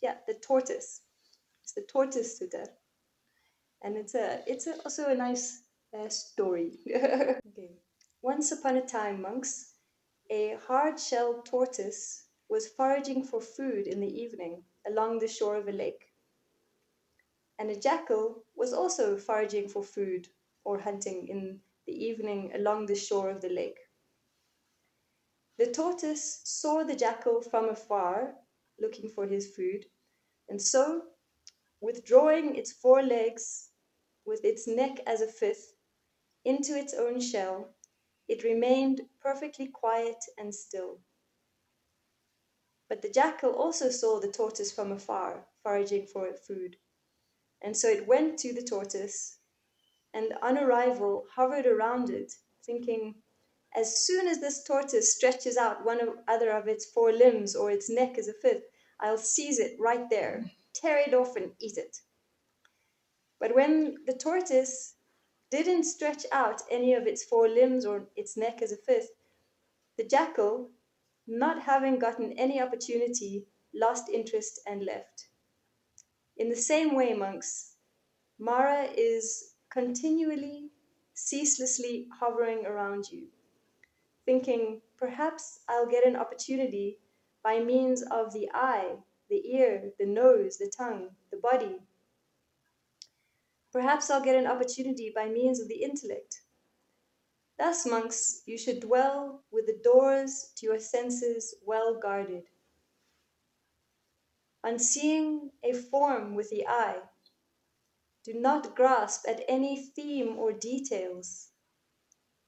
the tortoise. It's the Tortoise Sutta, and also a nice story. Okay. Once upon a time, monks, a hard-shelled tortoise was foraging for food in the evening along the shore of a lake, and a jackal was also foraging for food or hunting in the evening along the shore of the lake. The tortoise saw the jackal from afar, looking for his food, and so, withdrawing its four legs, with its neck as a fifth, into its own shell, it remained perfectly quiet and still. But the jackal also saw the tortoise from afar, foraging for food, and so it went to the tortoise, and on arrival hovered around it, thinking, as soon as this tortoise stretches out one or other of its four limbs or its neck as a fifth, I'll seize it right there, tear it off and eat it. But when the tortoise didn't stretch out any of its four limbs or its neck as a fifth, the jackal, not having gotten any opportunity, lost interest and left. In the same way, monks, Mara is continually, ceaselessly hovering around you, thinking, perhaps I'll get an opportunity by means of the eye, the ear, the nose, the tongue, the body. Perhaps I'll get an opportunity by means of the intellect. Thus, monks, you should dwell with the doors to your senses well guarded. On seeing a form with the eye, do not grasp at any theme or details,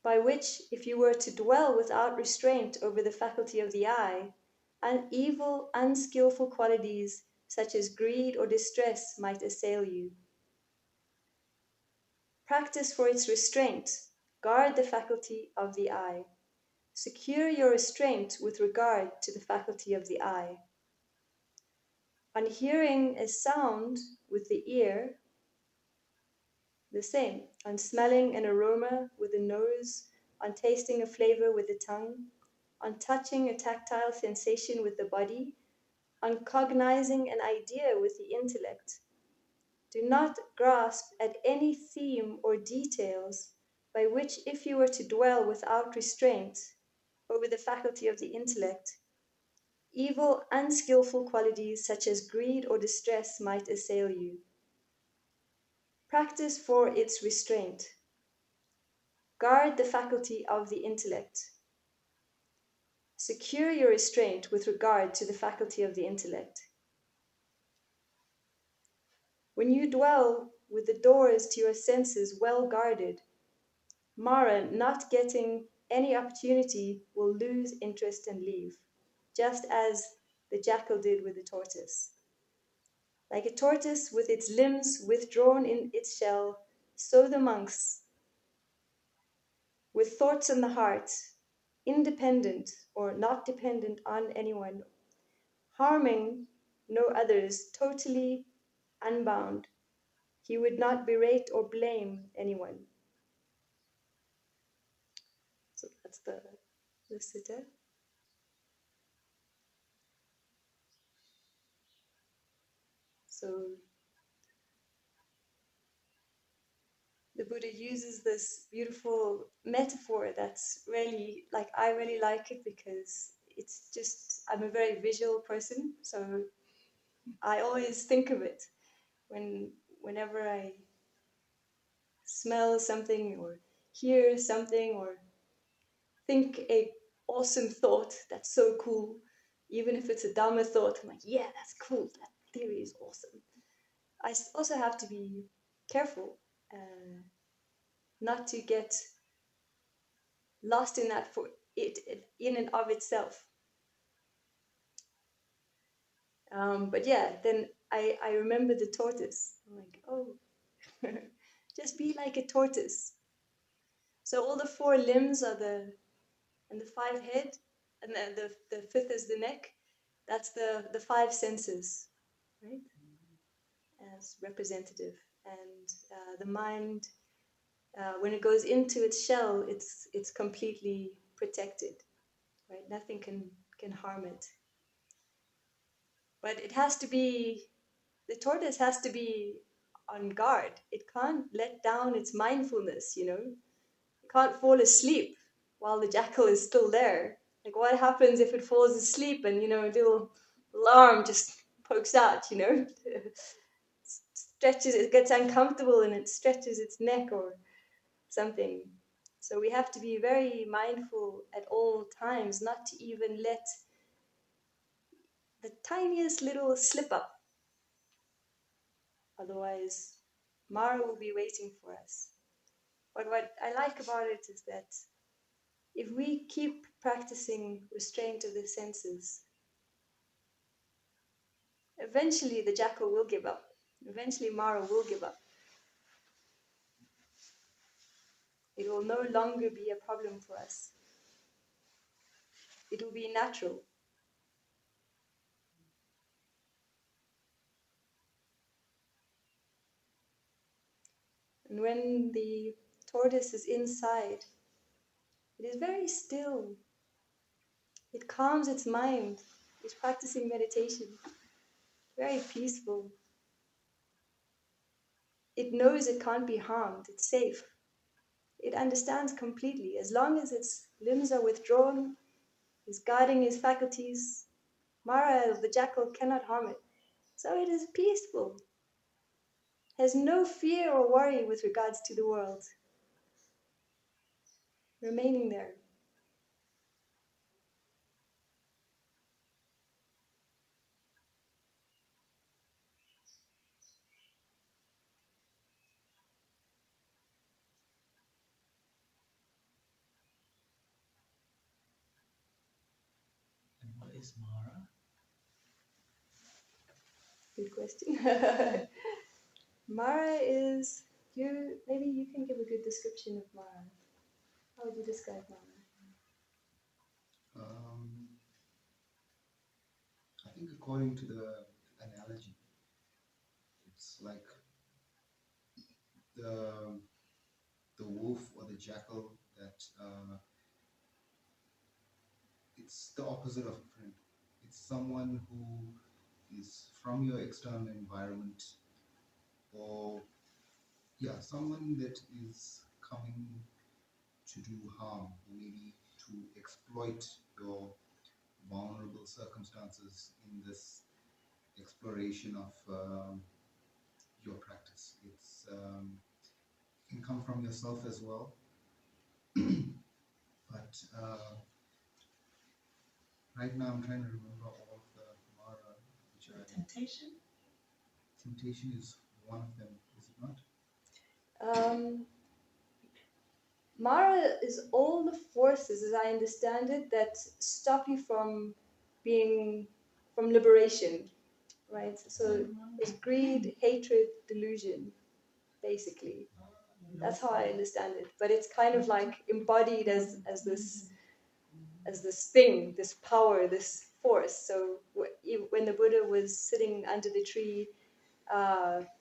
by which, if you were to dwell without restraint over the faculty of the eye, evil, unskillful qualities such as greed or distress might assail you. Practice for its restraint. Guard the faculty of the eye. Secure your restraint with regard to the faculty of the eye. On hearing a sound with the ear, the same. On smelling an aroma with the nose, on tasting a flavor with the tongue, on touching a tactile sensation with the body, on cognizing an idea with the intellect. Do not grasp at any theme or details by which, if you were to dwell without restraint over the faculty of the intellect, evil, unskillful qualities such as greed or distress might assail you. Practice for its restraint. Guard the faculty of the intellect. Secure your restraint with regard to the faculty of the intellect. When you dwell with the doors to your senses well guarded, Mara, not getting any opportunity, will lose interest and leave, just as the jackal did with the tortoise. Like a tortoise with its limbs withdrawn in its shell, so the monks, with thoughts in the heart, independent or not dependent on anyone, harming no others, totally unbound. He would not berate or blame anyone. So that's the sutta. So the Buddha uses this beautiful metaphor that's really, like, I really like it because it's just, I'm a very visual person, so I always think of it whenever I smell something or hear something or think a awesome thought that's so cool, even if it's a Dhamma thought, I'm like, yeah, that's cool, that theory is awesome. I also have to be careful not to get lost in that for it in and of itself. But yeah, then I remember the tortoise. I'm like, oh, just be like a tortoise. So all the four limbs are and the five head, and the fifth is the neck. That's the five senses, right? As representative. And the mind, when it goes into its shell, it's completely protected, right? Nothing can harm it. But it has to be, the tortoise has to be on guard. It can't let down its mindfulness, you know? It can't fall asleep while the jackal is still there. Like, what happens if it falls asleep and, you know, a little alarm just pokes out, you know? Stretches, it gets uncomfortable and it stretches its neck or something. So we have to be very mindful at all times not to even let the tiniest little slip up. Otherwise, Mara will be waiting for us. But what I like about it is that if we keep practicing restraint of the senses, eventually the jackal will give up. Eventually, Mara will give up. It will no longer be a problem for us. It will be natural. And when the tortoise is inside, it is very still. It calms its mind. It's practicing meditation. Very peaceful. It knows it can't be harmed. It's safe. It understands completely. As long as its limbs are withdrawn, is guarding his faculties, Mara, the jackal, cannot harm it. So it is peaceful. Has no fear or worry with regards to the world. Remaining there. And what is Mara? Good question. Mara is, maybe you can give a good description of Mara. How would you describe Mara? Um, I think according to the analogy, it's like the the wolf or the jackal that it's the opposite of a friend. It's someone who is from your external environment, or yeah, someone that is coming to do harm, or maybe to exploit your vulnerable circumstances in this exploration of your practice. It can come from yourself as well, but right now I'm trying to remember all of the Mara, which I temptation is one of them, is it not? Mara is all the forces, as I understand it, that stop you from being, from liberation, right? So it's greed, hatred, delusion, basically. That's how I understand it. But it's kind of like embodied as this thing, this power, this force. So when the Buddha was sitting under the tree,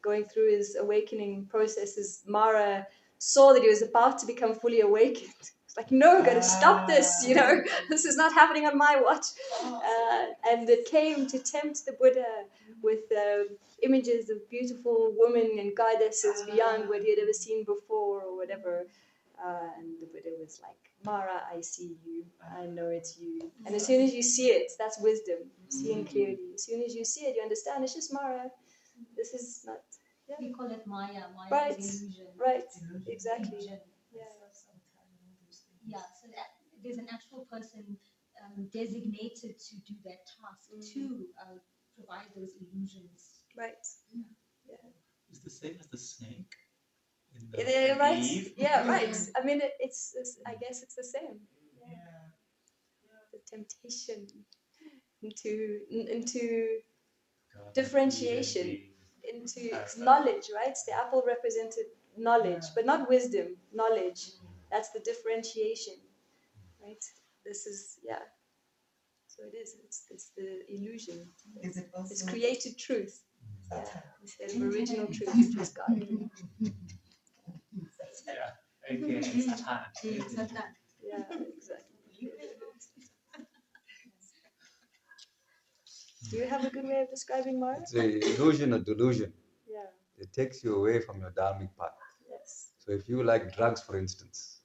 going through his awakening processes, Mara saw that he was about to become fully awakened. It's like, no, gotta stop this, you know, this is not happening on my watch. And it came to tempt the Buddha with images of beautiful women and goddesses beyond what he had ever seen before or whatever. And the Buddha was like, Mara, I see you. I know it's you. And as soon as you see it, that's wisdom, seeing clearly. As soon as you see it, you understand it's just Mara. This is not. Yeah. We call it Maya. Maya right. Is illusion. Right. Illusion. Exactly. Illusion. Yeah. Yeah. So there's an actual person designated to do that task to provide those illusions. Right. Yeah. Yeah. It's the same as the snake. Right. Eve. Yeah. Right. I mean, it's. I guess it's the same. Yeah. The temptation into differentiation, into knowledge, right? The apple represented knowledge, but not wisdom, knowledge. That's the differentiation, right? This is, yeah. So it is, it's the illusion. It's created truth. Yeah. Instead of original truth, which was God. Yeah, again, it's time. Yeah, exactly. Do you have a good way of describing Mara? It's a illusion or delusion. Yeah. It takes you away from your dharmic path. Yes. So if you like drugs, for instance,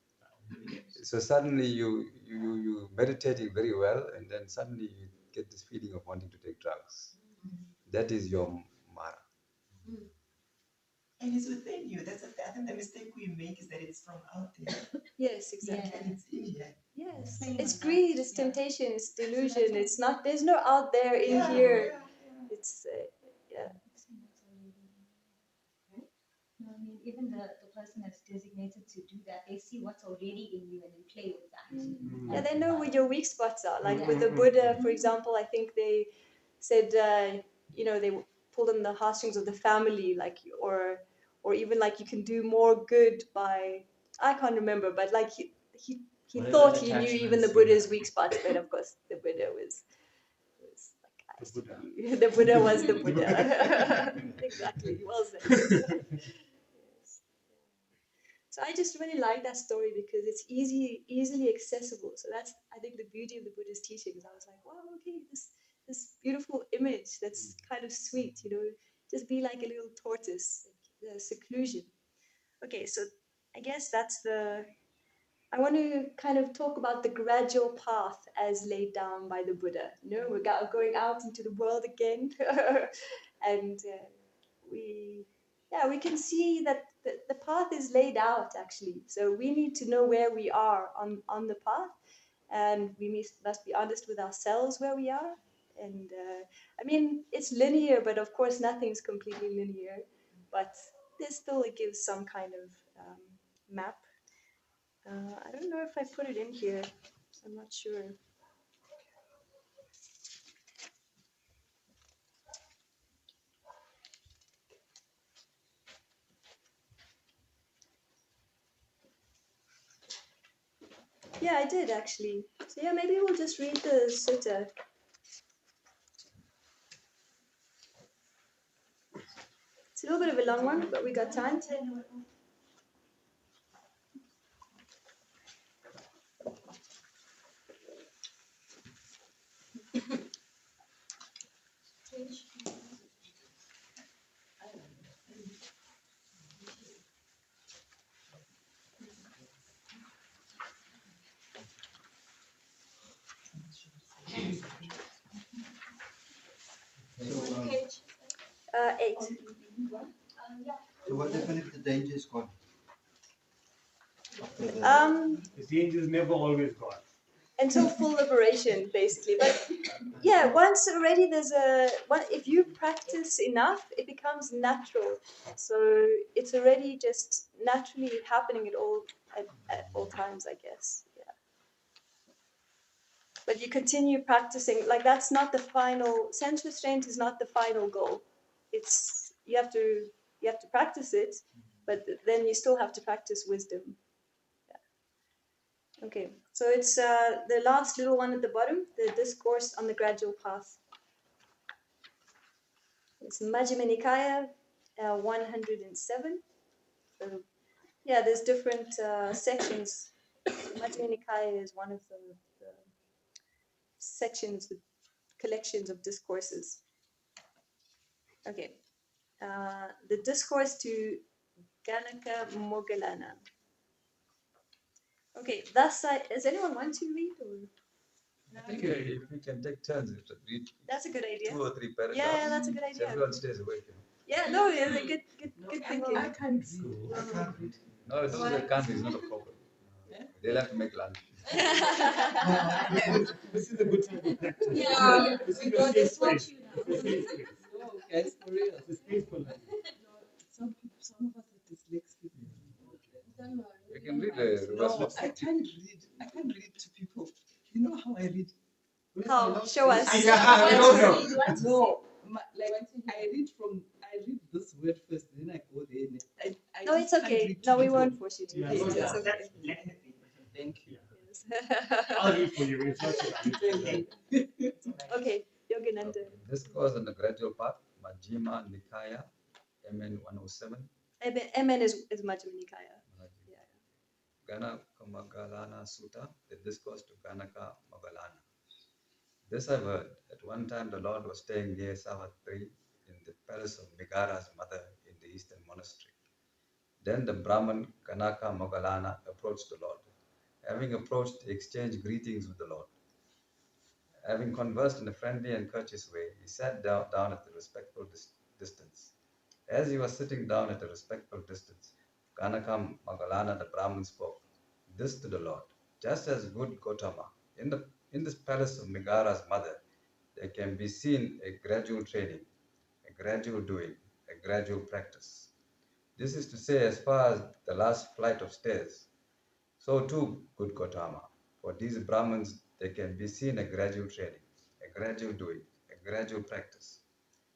so suddenly you meditating very well, and then suddenly you get this feeling of wanting to take drugs. That is your Mara. And it's within you. That's I think the mistake we make is that it's from out there. Yes, exactly. And it's in here. Yes. Playing It's on greed, that. it's Yeah. temptation, it's delusion. It's not, there's no out there in here. It's, yeah. No, I mean, even the person that's designated to do that, they see what's already in you and then play with that. Yeah, they know where your weak spots are. Like with the Buddha, for example, I think they said, they pulled on the heartstrings of the family, like, or even like you can do more good by, I can't remember, but like he Whatever thought he knew even the attachments you Buddha's have. weak spots, but of course the Buddha was like, the Buddha was the Buddha. Exactly, well said. Yes. So I just really like that story because it's easily accessible. So that's, I think, the beauty of the Buddhist teachings. I was like, wow, okay, this beautiful image that's kind of sweet, just be like a little tortoise, like the seclusion. Okay, so I guess I want to kind of talk about the gradual path as laid down by the Buddha. We're going out into the world again, and we can see that the path is laid out actually. So we need to know where we are on the path, and we must be honest with ourselves where we are. And I mean, it's linear, but of course nothing's completely linear. But it gives some kind of map. I don't know if I put it in here. I'm not sure. Yeah, I did actually. So yeah, maybe we'll just read the sutta. It's a little bit of a long one, but we got time. So, 8. so what happens if the danger is gone? The change is never always gone. Until full liberation, basically. But yeah, once already if you practice enough, it becomes natural. So it's already just naturally happening at all times, I guess. Yeah. But you continue practicing. Like that's not the final. Sense restraint is not the final goal. It's you have to practice it, but then you still have to practice wisdom. Okay, so it's the last little one at the bottom, the discourse on the gradual path. It's Majjhima Nikaya 107. So, yeah, there's different sections. Majjhima Nikaya is one of the sections, the collections of discourses. Okay, the discourse to Ganaka Moggallana. Okay, does anyone want to read? Or? I think if we can take turns, read That's a good idea. 2 or 3 paragraphs. Yeah, that's a good So idea. everyone stays awake. Yeah, no, yeah, good thinking. I can't read. I can't read. No, those that can't is not a problem. They'll have to make lunch. This is a good time to practice. Yeah, This is we a got safe this one. space. It's a safe space. No, guys, for real. It's a space for lunch. Some of us are dyslexic. We can read the reverse. No, I can't read. I can't read to people. You know how I read? How? Show us. I don't know. No, I read this word first, then I go there. I No, just it's can't okay. read to No, we people. won't force you to Yeah, read. no, It's yeah. okay. Thank you. I'll read for you. It's not Thank you. Okay, Yogananda. Discourse on the gradual path, Majjhima Nikaya, MN 107. MN is Majjhima Nikaya. Yeah. Ganaka Moggallana Sutta, the discourse to Ganaka Moggallana. This I've heard. At one time, the Lord was staying near Savitri in the palace of Megara's mother in the eastern monastery. Then the Brahman Kanaka Mogalana approached the Lord. Having approached, he exchanged greetings with the Lord. Having conversed in a friendly and courteous way, he sat down at a respectful distance. As he was sitting down at a respectful distance, Kanaka Mogalana the Brahmin spoke this to the Lord. Just as good Gotama, in this palace of Megara's mother, there can be seen a gradual training, a gradual doing, a gradual practice. This is to say, as far as the last flight of stairs, so too, good Gotama, for these Brahmins there can be seen a gradual training, a gradual doing, a gradual practice.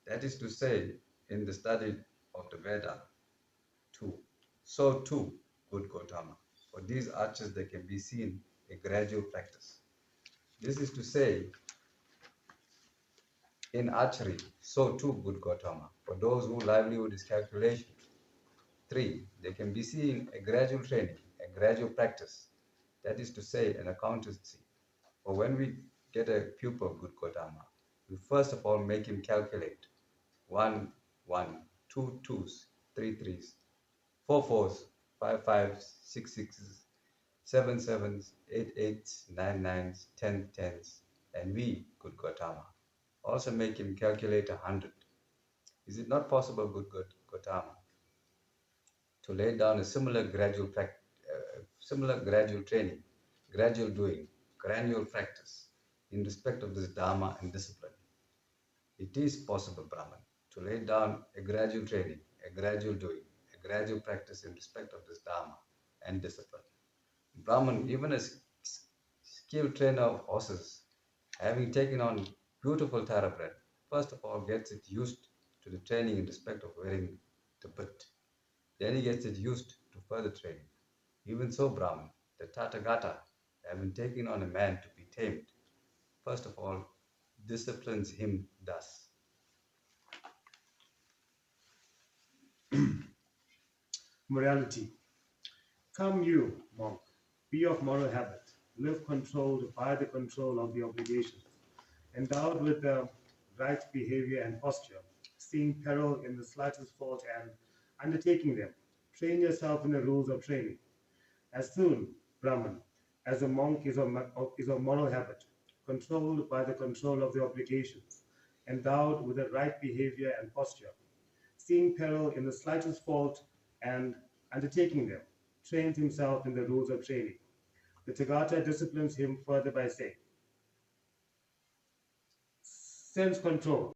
That is to say, in the study of the Veda too. So too, good Gotama, for these archers there can be seen a gradual practice. This is to say, in archery, so too, good Gotama, for those whose livelihood is calculation. 3. They can be seen a gradual training, a gradual practice, that is to say, an accountancy. For when we get a pupil, good Gotama, we first of all make him calculate 1, 1, 2 twos, 3 threes, 4 fours, 5 fives, 6 sixes, 7 sevens, 8 eights, 9 nines, 10 tens, and we, good Gotama, also make him calculate 100. Is it not possible, good Gotama, to lay down a similar gradual training, gradual doing, gradual practice in respect of this Dharma and discipline? It is possible, Brahman, to lay down a gradual training, a gradual doing, a gradual practice in respect of this Dharma and discipline. Brahman, even a skilled trainer of horses, having taken on beautiful thoroughbred, first of all gets it used to the training in respect of wearing the bit. Then he gets it used to further training. Even so, Brahman, the Tathagata, having taken on a man to be tamed, first of all disciplines him thus. Morality. Come you, monk, be of moral habit, live controlled by the control of the obligations, endowed with the right behavior and posture, seeing peril in the slightest fault and undertaking them. Train yourself in the rules of training. As soon, Brahman, as a monk is of moral habit, controlled by the control of the obligations, endowed with the right behavior and posture, seeing peril in the slightest fault and undertaking them, trains himself in the rules of training. The Tathagata disciplines him further by saying, sense control.